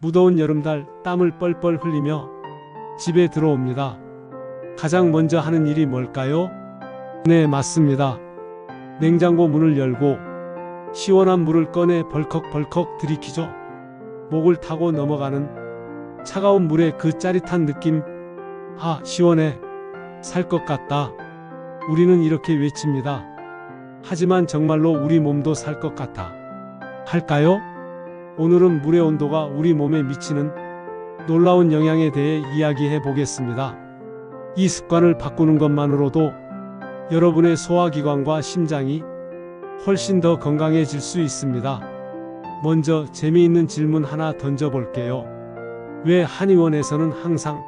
무더운 여름달 땀을 뻘뻘 흘리며 집에 들어옵니다. 가장 먼저 하는 일이 뭘까요? 네, 맞습니다. 냉장고 문을 열고 시원한 물을 꺼내 벌컥벌컥 들이키죠. 목을 타고 넘어가는 차가운 물의 그 짜릿한 느낌. 아, 시원해. 살 것 같다. 우리는 이렇게 외칩니다. 하지만 정말로 우리 몸도 살 것 같아. 할까요? 오늘은 물의 온도가 우리 몸에 미치는 놀라운 영향에 대해 이야기해 보겠습니다. 이 습관을 바꾸는 것만으로도 여러분의 소화기관과 심장이 훨씬 더 건강해질 수 있습니다. 먼저 재미있는 질문 하나 던져볼게요. 왜 한의원에서는 항상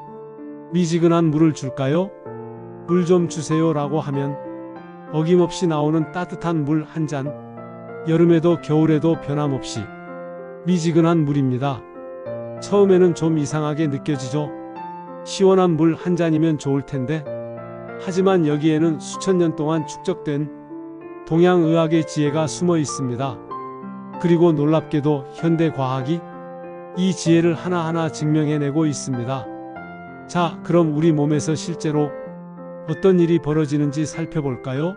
미지근한 물을 줄까요? 물 좀 주세요 라고 하면 어김없이 나오는 따뜻한 물 한 잔, 여름에도 겨울에도 변함없이 미지근한 물입니다. 처음에는 좀 이상하게 느껴지죠. 시원한 물 한 잔이면 좋을 텐데. 하지만 여기에는 수천 년 동안 축적된 동양의학의 지혜가 숨어 있습니다. 그리고 놀랍게도 현대과학이 이 지혜를 하나하나 증명해내고 있습니다. 자, 그럼 우리 몸에서 실제로 어떤 일이 벌어지는지 살펴볼까요?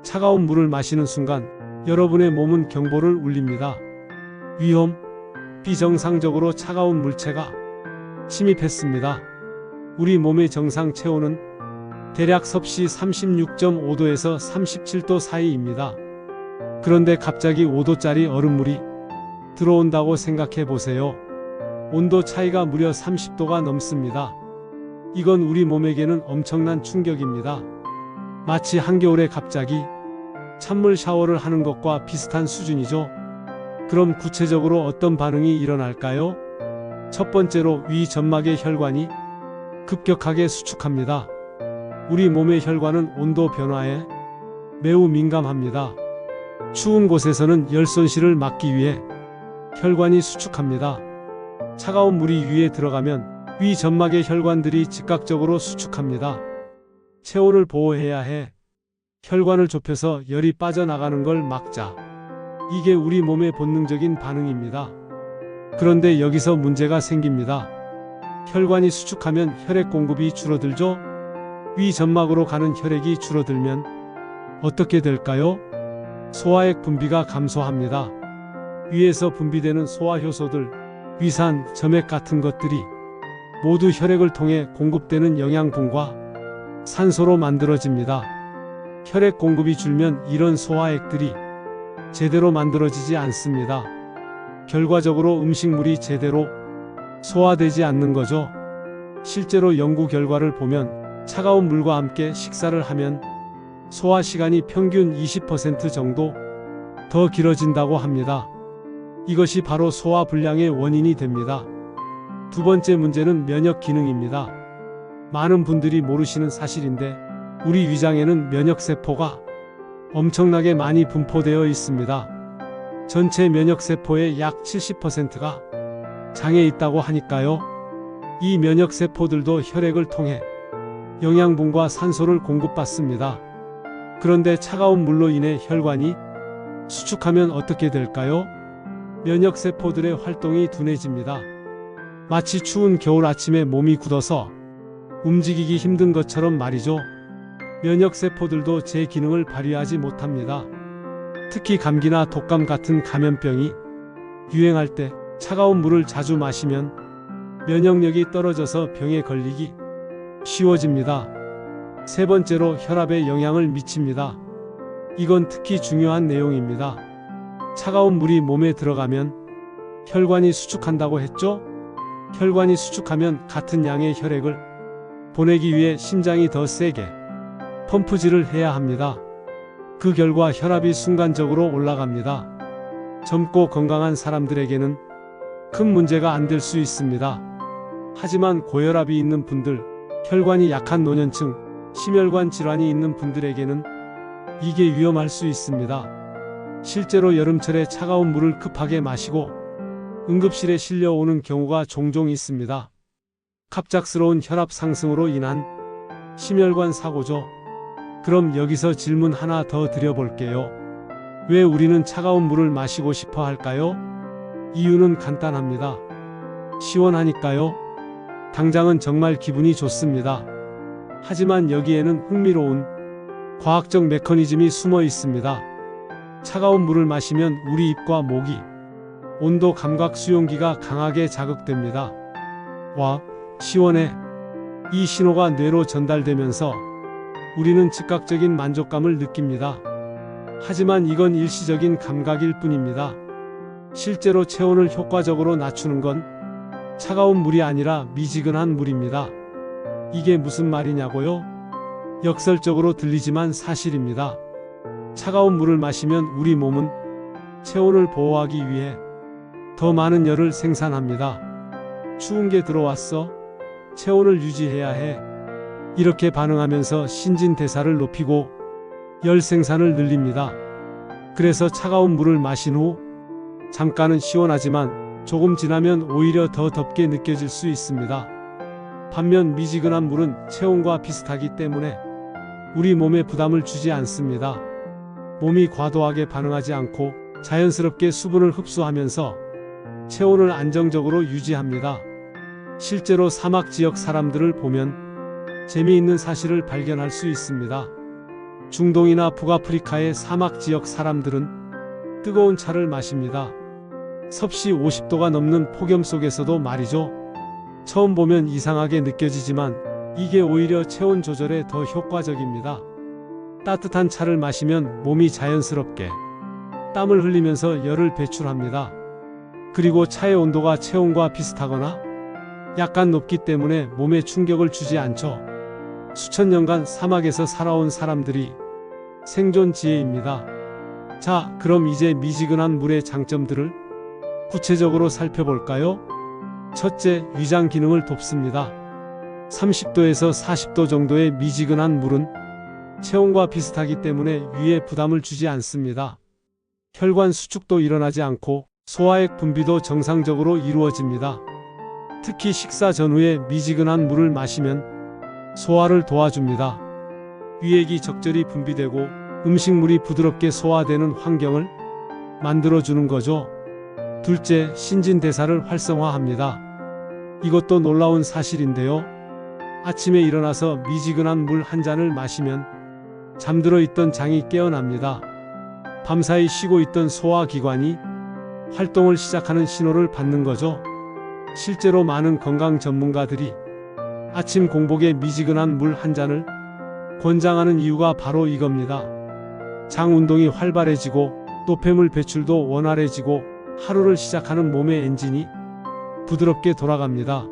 차가운 물을 마시는 순간 여러분의 몸은 경보를 울립니다. 위험, 비정상적으로 차가운 물체가 침입했습니다. 우리 몸의 정상 체온은 대략 섭씨 36.5도에서 37도 사이입니다. 그런데 갑자기 5도짜리 얼음물이 들어온다고 생각해 보세요. 온도 차이가 무려 30도가 넘습니다. 이건 우리 몸에게는 엄청난 충격입니다. 마치 한겨울에 갑자기 찬물 샤워를 하는 것과 비슷한 수준이죠. 그럼 구체적으로 어떤 반응이 일어날까요? 첫 번째로 위 점막의 혈관이 급격하게 수축합니다. 우리 몸의 혈관은 온도 변화에 매우 민감합니다. 추운 곳에서는 열 손실을 막기 위해 혈관이 수축합니다. 차가운 물이 위에 들어가면 위 점막의 혈관들이 즉각적으로 수축합니다. 체온을 보호해야 해. 혈관을 좁혀서 열이 빠져나가는 걸 막자. 이게 우리 몸의 본능적인 반응입니다. 그런데 여기서 문제가 생깁니다. 혈관이 수축하면 혈액 공급이 줄어들죠? 위 점막으로 가는 혈액이 줄어들면 어떻게 될까요? 소화액 분비가 감소합니다. 위에서 분비되는 소화효소들, 위산, 점액 같은 것들이 모두 혈액을 통해 공급되는 영양분과 산소로 만들어집니다. 혈액 공급이 줄면 이런 소화액들이 제대로 만들어지지 않습니다. 결과적으로 음식물이 제대로 소화되지 않는 거죠. 실제로 연구 결과를 보면 차가운 물과 함께 식사를 하면 소화 시간이 평균 20% 정도 더 길어진다고 합니다. 이것이 바로 소화 불량의 원인이 됩니다. 두 번째 문제는 면역 기능입니다. 많은 분들이 모르시는 사실인데 우리 위장에는 면역세포가 엄청나게 많이 분포되어 있습니다. 전체 면역세포의 약 70%가 장에 있다고 하니까요. 이 면역세포들도 혈액을 통해 영양분과 산소를 공급받습니다. 그런데 차가운 물로 인해 혈관이 수축하면 어떻게 될까요? 면역세포들의 활동이 둔해집니다. 마치 추운 겨울 아침에 몸이 굳어서 움직이기 힘든 것처럼 말이죠. 면역세포들도 제 기능을 발휘하지 못합니다. 특히 감기나 독감 같은 감염병이 유행할 때 차가운 물을 자주 마시면 면역력이 떨어져서 병에 걸리기 쉬워집니다. 세 번째로 혈압에 영향을 미칩니다. 이건 특히 중요한 내용입니다. 차가운 물이 몸에 들어가면 혈관이 수축한다고 했죠? 혈관이 수축하면 같은 양의 혈액을 보내기 위해 심장이 더 세게 펌프질을 해야 합니다. 그 결과 혈압이 순간적으로 올라갑니다. 젊고 건강한 사람들에게는 큰 문제가 안 될 수 있습니다. 하지만 고혈압이 있는 분들, 혈관이 약한 노년층, 심혈관 질환이 있는 분들에게는 이게 위험할 수 있습니다. 실제로 여름철에 차가운 물을 급하게 마시고 응급실에 실려오는 경우가 종종 있습니다. 갑작스러운 혈압 상승으로 인한 심혈관 사고죠. 그럼 여기서 질문 하나 더 드려볼게요. 왜 우리는 차가운 물을 마시고 싶어 할까요? 이유는 간단합니다. 시원하니까요. 당장은 정말 기분이 좋습니다. 하지만 여기에는 흥미로운 과학적 메커니즘이 숨어 있습니다. 차가운 물을 마시면 우리 입과 목이 온도 감각 수용기가 강하게 자극됩니다. 와, 시원해. 이 신호가 뇌로 전달되면서 우리는 즉각적인 만족감을 느낍니다. 하지만 이건 일시적인 감각일 뿐입니다. 실제로 체온을 효과적으로 낮추는 건 차가운 물이 아니라 미지근한 물입니다. 이게 무슨 말이냐고요? 역설적으로 들리지만 사실입니다. 차가운 물을 마시면 우리 몸은 체온을 보호하기 위해 더 많은 열을 생산합니다. 추운 게 들어왔어? 체온을 유지해야 해. 이렇게 반응하면서 신진대사를 높이고 열 생산을 늘립니다. 그래서 차가운 물을 마신 후 잠깐은 시원하지만 조금 지나면 오히려 더 덥게 느껴질 수 있습니다. 반면 미지근한 물은 체온과 비슷하기 때문에 우리 몸에 부담을 주지 않습니다. 몸이 과도하게 반응하지 않고 자연스럽게 수분을 흡수하면서 체온을 안정적으로 유지합니다. 실제로 사막 지역 사람들을 보면 재미있는 사실을 발견할 수 있습니다. 중동이나 북아프리카의 사막 지역 사람들은 뜨거운 차를 마십니다. 섭씨 50도가 넘는 폭염 속에서도 말이죠. 처음 보면 이상하게 느껴지지만 이게 오히려 체온 조절에 더 효과적입니다. 따뜻한 차를 마시면 몸이 자연스럽게 땀을 흘리면서 열을 배출합니다. 그리고 차의 온도가 체온과 비슷하거나 약간 높기 때문에 몸에 충격을 주지 않죠. 수천 년간 사막에서 살아온 사람들이 생존 지혜입니다. 자, 그럼 이제 미지근한 물의 장점들을 구체적으로 살펴볼까요? 첫째, 위장 기능을 돕습니다. 30도에서 40도 정도의 미지근한 물은 체온과 비슷하기 때문에 위에 부담을 주지 않습니다. 혈관 수축도 일어나지 않고 소화액 분비도 정상적으로 이루어집니다. 특히 식사 전후에 미지근한 물을 마시면 소화를 도와줍니다. 위액이 적절히 분비되고 음식물이 부드럽게 소화되는 환경을 만들어주는 거죠. 둘째, 신진대사를 활성화합니다. 이것도 놀라운 사실인데요. 아침에 일어나서 미지근한 물 한 잔을 마시면 잠들어 있던 장이 깨어납니다. 밤사이 쉬고 있던 소화기관이 활동을 시작하는 신호를 받는 거죠. 실제로 많은 건강 전문가들이 아침 공복에 미지근한 물 한 잔을 권장하는 이유가 바로 이겁니다. 장 운동이 활발해지고 노폐물 배출도 원활해지고 하루를 시작하는 몸의 엔진이 부드럽게 돌아갑니다.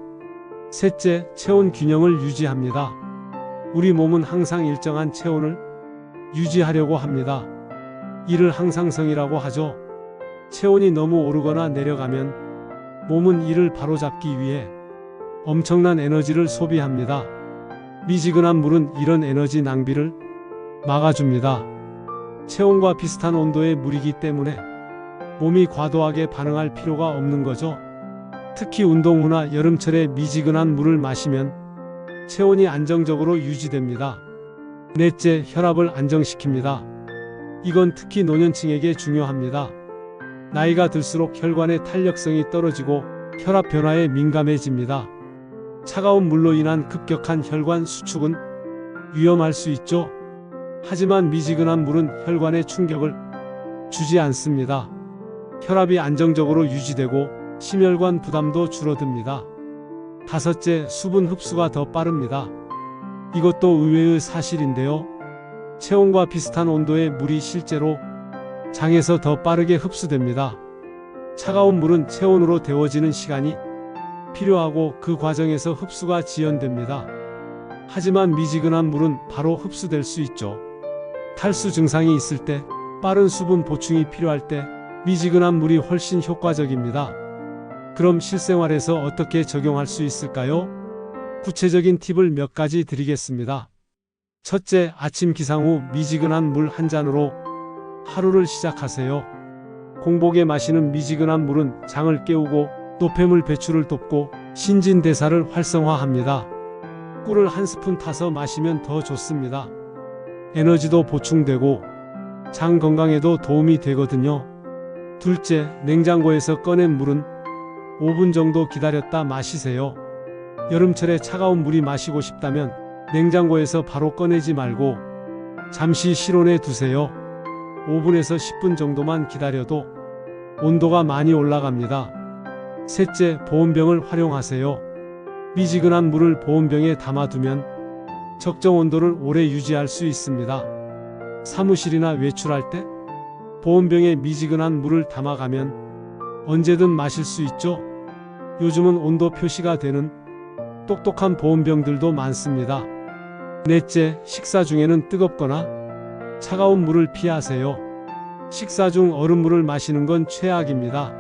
셋째, 체온 균형을 유지합니다. 우리 몸은 항상 일정한 체온을 유지하려고 합니다. 이를 항상성이라고 하죠. 체온이 너무 오르거나 내려가면 몸은 이를 바로잡기 위해 엄청난 에너지를 소비합니다. 미지근한 물은 이런 에너지 낭비를 막아줍니다. 체온과 비슷한 온도의 물이기 때문에 몸이 과도하게 반응할 필요가 없는 거죠. 특히 운동 후나 여름철에 미지근한 물을 마시면 체온이 안정적으로 유지됩니다. 넷째, 혈압을 안정시킵니다. 이건 특히 노년층에게 중요합니다. 나이가 들수록 혈관의 탄력성이 떨어지고 혈압 변화에 민감해집니다. 차가운 물로 인한 급격한 혈관 수축은 위험할 수 있죠. 하지만 미지근한 물은 혈관에 충격을 주지 않습니다. 혈압이 안정적으로 유지되고 심혈관 부담도 줄어듭니다. 다섯째, 수분 흡수가 더 빠릅니다. 이것도 의외의 사실인데요. 체온과 비슷한 온도의 물이 실제로 장에서 더 빠르게 흡수됩니다. 차가운 물은 체온으로 데워지는 시간이 필요하고 그 과정에서 흡수가 지연됩니다. 하지만 미지근한 물은 바로 흡수될 수 있죠. 탈수 증상이 있을 때, 빠른 수분 보충이 필요할 때 미지근한 물이 훨씬 효과적입니다. 그럼 실생활에서 어떻게 적용할 수 있을까요? 구체적인 팁을 몇 가지 드리겠습니다. 첫째, 아침 기상 후 미지근한 물 한 잔으로 하루를 시작하세요. 공복에 마시는 미지근한 물은 장을 깨우고 노폐물 배출을 돕고 신진대사를 활성화합니다. 꿀을 한 스푼 타서 마시면 더 좋습니다. 에너지도 보충되고 장 건강에도 도움이 되거든요. 둘째, 냉장고에서 꺼낸 물은 5분 정도 기다렸다 마시세요. 여름철에 차가운 물이 마시고 싶다면 냉장고에서 바로 꺼내지 말고 잠시 실온에 두세요. 5분에서 10분 정도만 기다려도 온도가 많이 올라갑니다. 셋째, 보온병을 활용하세요. 미지근한 물을 보온병에 담아두면 적정 온도를 오래 유지할 수 있습니다. 사무실이나 외출할 때 보온병에 미지근한 물을 담아가면 언제든 마실 수 있죠. 요즘은 온도 표시가 되는 똑똑한 보온병들도 많습니다. 넷째, 식사 중에는 뜨겁거나 차가운 물을 피하세요. 식사 중 얼음물을 마시는 건 최악입니다.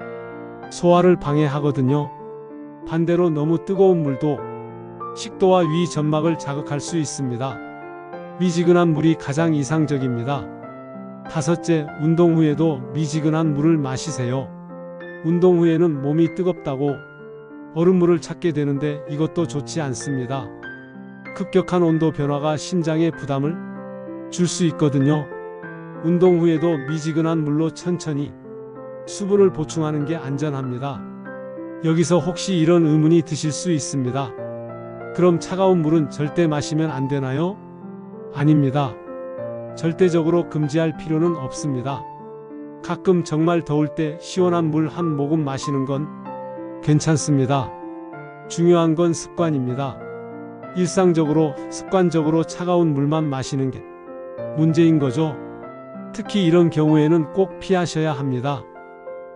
소화를 방해하거든요. 반대로 너무 뜨거운 물도 식도와 위 점막을 자극할 수 있습니다. 미지근한 물이 가장 이상적입니다. 다섯째, 운동 후에도 미지근한 물을 마시세요. 운동 후에는 몸이 뜨겁다고 얼음물을 찾게 되는데 이것도 좋지 않습니다. 급격한 온도 변화가 심장에 부담을 줄 수 있거든요. 운동 후에도 미지근한 물로 천천히 수분을 보충하는 게 안전합니다. 여기서 혹시 이런 의문이 드실 수 있습니다. 그럼 차가운 물은 절대 마시면 안 되나요? 아닙니다. 절대적으로 금지할 필요는 없습니다. 가끔 정말 더울 때 시원한 물 한 모금 마시는 건 괜찮습니다. 중요한 건 습관입니다. 일상적으로 습관적으로 차가운 물만 마시는 게 문제인 거죠. 특히 이런 경우에는 꼭 피하셔야 합니다.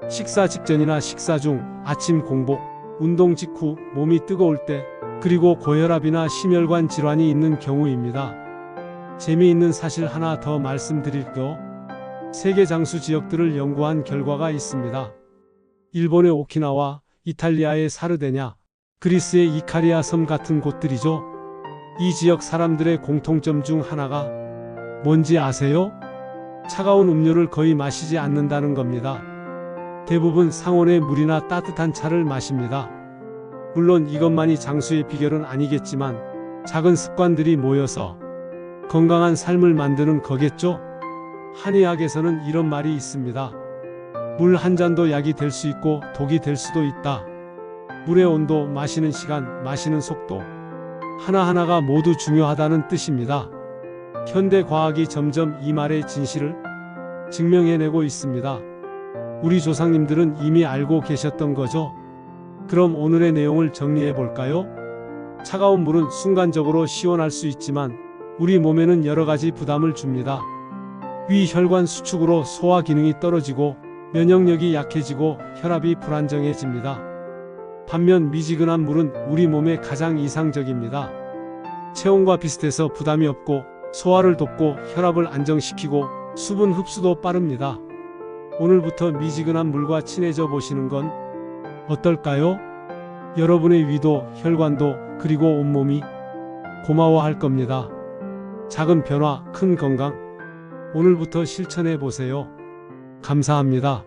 식사 직전이나 식사 중, 아침 공복, 운동 직후 몸이 뜨거울 때, 그리고 고혈압이나 심혈관 질환이 있는 경우입니다. 재미있는 사실 하나 더 말씀드릴게요. 세계 장수 지역들을 연구한 결과가 있습니다. 일본의 오키나와, 이탈리아의 사르데냐, 그리스의 이카리아 섬 같은 곳들이죠. 이 지역 사람들의 공통점 중 하나가 뭔지 아세요? 차가운 음료를 거의 마시지 않는다는 겁니다. 대부분 상온의 물이나 따뜻한 차를 마십니다. 물론 이것만이 장수의 비결은 아니겠지만 작은 습관들이 모여서 건강한 삶을 만드는 거겠죠? 한의학에서는 이런 말이 있습니다. 물 한 잔도 약이 될 수 있고 독이 될 수도 있다. 물의 온도, 마시는 시간, 마시는 속도 하나하나가 모두 중요하다는 뜻입니다. 현대 과학이 점점 이 말의 진실을 증명해내고 있습니다. 우리 조상님들은 이미 알고 계셨던 거죠. 그럼 오늘의 내용을 정리해 볼까요? 차가운 물은 순간적으로 시원할 수 있지만 우리 몸에는 여러 가지 부담을 줍니다. 위 혈관 수축으로 소화 기능이 떨어지고 면역력이 약해지고 혈압이 불안정해집니다. 반면 미지근한 물은 우리 몸에 가장 이상적입니다. 체온과 비슷해서 부담이 없고 소화를 돕고 혈압을 안정시키고 수분 흡수도 빠릅니다. 오늘부터 미지근한 물과 친해져 보시는 건 어떨까요? 여러분의 위도, 혈관도, 그리고 온몸이 고마워할 겁니다. 작은 변화, 큰 건강. 오늘부터 실천해 보세요. 감사합니다.